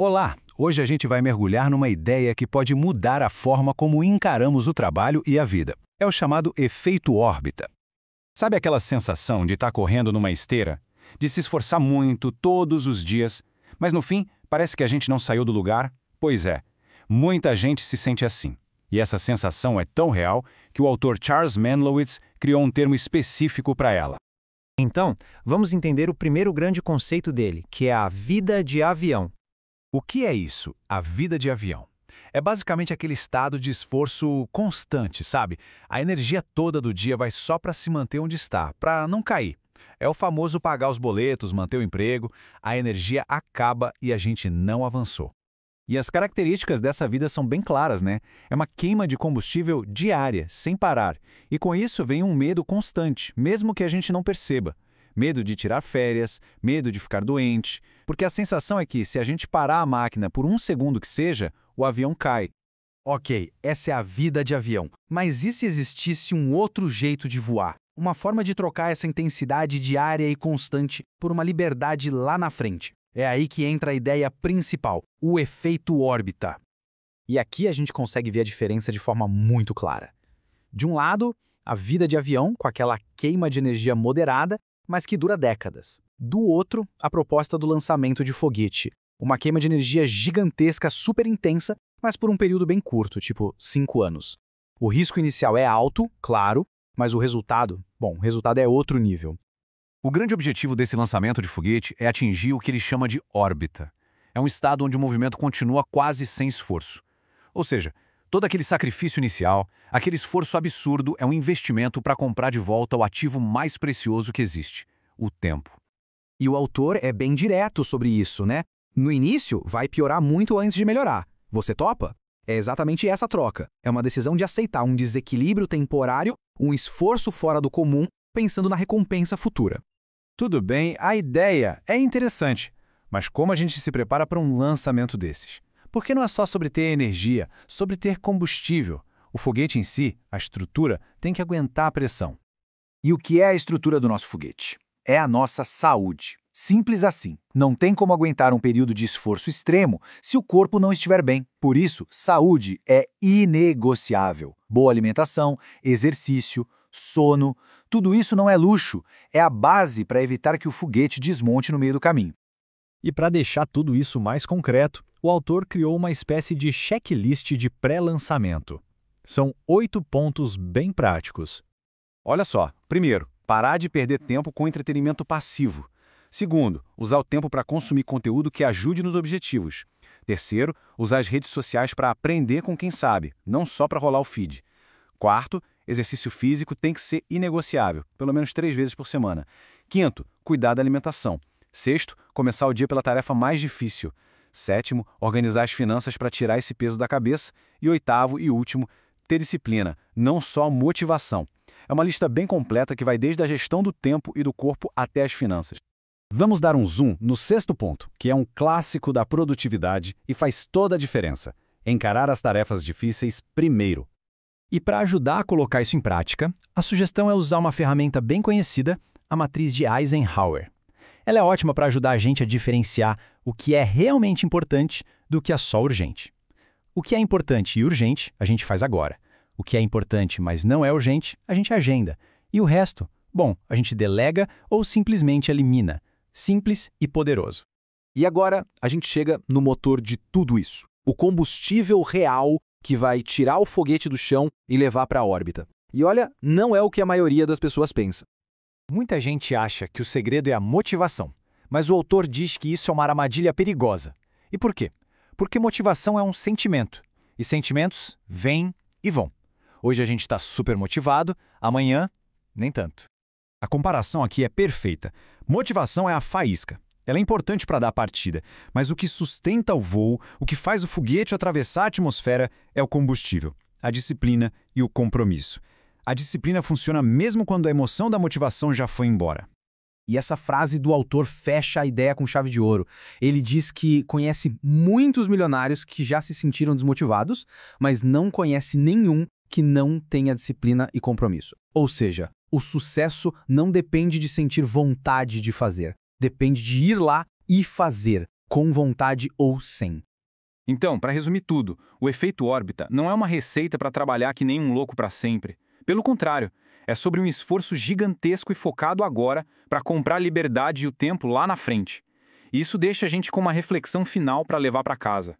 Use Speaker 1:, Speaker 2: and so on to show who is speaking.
Speaker 1: Olá! Hoje a gente vai mergulhar numa ideia que pode mudar a forma como encaramos o trabalho e a vida. É o chamado efeito órbita. Sabe aquela sensação de estar correndo numa esteira? De se esforçar muito todos os dias, mas no fim parece que a gente não saiu do lugar? Pois é, muita gente se sente assim. E essa sensação é tão real que o autor Charles Manlowitz criou um termo específico para ela.
Speaker 2: Então, vamos entender o primeiro grande conceito dele, que é a vida de avião.
Speaker 1: O que é isso, a vida de avião? É basicamente aquele estado de esforço constante, sabe? A energia toda do dia vai só para se manter onde está, para não cair. É o famoso pagar os boletos, manter o emprego, a energia acaba e a gente não avançou. E as características dessa vida são bem claras, né? É uma queima de combustível diária, sem parar. E com isso vem um medo constante, mesmo que a gente não perceba. Medo de tirar férias, medo de ficar doente, porque a sensação é que se a gente parar a máquina por um segundo que seja, o avião cai.
Speaker 3: Ok, essa é a vida de avião. Mas e se existisse um outro jeito de voar? Uma forma de trocar essa intensidade diária e constante por uma liberdade lá na frente? É aí que entra a ideia principal, o efeito órbita. E aqui a gente consegue ver a diferença de forma muito clara. De um lado, a vida de avião, com aquela queima de energia moderada, mas que dura décadas. Do outro, a proposta do lançamento de foguete. Uma queima de energia gigantesca, super intensa, mas por um período bem curto, tipo 5 anos. O risco inicial é alto, claro, mas o resultado é outro nível.
Speaker 1: O grande objetivo desse lançamento de foguete é atingir o que ele chama de órbita. É um estado onde o movimento continua quase sem esforço. Ou seja, todo aquele sacrifício inicial, aquele esforço absurdo é um investimento para comprar de volta o ativo mais precioso que existe, o tempo.
Speaker 2: E o autor é bem direto sobre isso, né? No início, vai piorar muito antes de melhorar. Você topa? É exatamente essa troca. É uma decisão de aceitar um desequilíbrio temporário, um esforço fora do comum, pensando na recompensa futura.
Speaker 1: Tudo bem, a ideia é interessante, mas como a gente se prepara para um lançamento desses? Porque não é só sobre ter energia, sobre ter combustível. O foguete em si, a estrutura, tem que aguentar a pressão.
Speaker 4: E o que é a estrutura do nosso foguete? É a nossa saúde. Simples assim. Não tem como aguentar um período de esforço extremo se o corpo não estiver bem. Por isso, saúde é inegociável. Boa alimentação, exercício, sono, tudo isso não é luxo, é a base para evitar que o foguete desmonte no meio do caminho.
Speaker 5: E para deixar tudo isso mais concreto, o autor criou uma espécie de checklist de pré-lançamento. São 8 pontos bem práticos.
Speaker 1: Olha só, primeiro, parar de perder tempo com entretenimento passivo. Segundo, usar o tempo para consumir conteúdo que ajude nos objetivos. Terceiro, usar as redes sociais para aprender com quem sabe, não só para rolar o feed. Quarto, exercício físico tem que ser inegociável, pelo menos 3 vezes por semana. Quinto, cuidar da alimentação. Sexto, começar o dia pela tarefa mais difícil. Sétimo, organizar as finanças para tirar esse peso da cabeça. E oitavo e último, ter disciplina, não só motivação. É uma lista bem completa que vai desde a gestão do tempo e do corpo até as finanças.
Speaker 5: Vamos dar um zoom no 6º ponto, que é um clássico da produtividade e faz toda a diferença. Encarar as tarefas difíceis primeiro. E para ajudar a colocar isso em prática, a sugestão é usar uma ferramenta bem conhecida, a matriz de Eisenhower. Ela é ótima para ajudar a gente a diferenciar o que é realmente importante do que é só urgente. O que é importante e urgente, a gente faz agora. O que é importante, mas não é urgente, a gente agenda. E o resto, bom, a gente delega ou simplesmente elimina. Simples e poderoso.
Speaker 4: E agora a gente chega no motor de tudo isso. O combustível real que vai tirar o foguete do chão e levar para a órbita. E olha, não é o que a maioria das pessoas pensa.
Speaker 5: Muita gente acha que o segredo é a motivação, mas o autor diz que isso é uma armadilha perigosa. E por quê? Porque motivação é um sentimento, e sentimentos vêm e vão. Hoje a gente está super motivado, amanhã, nem tanto. A comparação aqui é perfeita. Motivação é a faísca. Ela é importante para dar a partida, mas o que sustenta o voo, o que faz o foguete atravessar a atmosfera é o combustível, a disciplina e o compromisso. A disciplina funciona mesmo quando a emoção da motivação já foi embora.
Speaker 3: E essa frase do autor fecha a ideia com chave de ouro. Ele diz que conhece muitos milionários que já se sentiram desmotivados, mas não conhece nenhum que não tenha disciplina e compromisso. Ou seja, o sucesso não depende de sentir vontade de fazer. Depende de ir lá e fazer, com vontade ou sem.
Speaker 1: Então, para resumir tudo, o efeito órbita não é uma receita para trabalhar que nem um louco para sempre. Pelo contrário, é sobre um esforço gigantesco e focado agora para comprar a liberdade e o tempo lá na frente. E isso deixa a gente com uma reflexão final para levar para casa.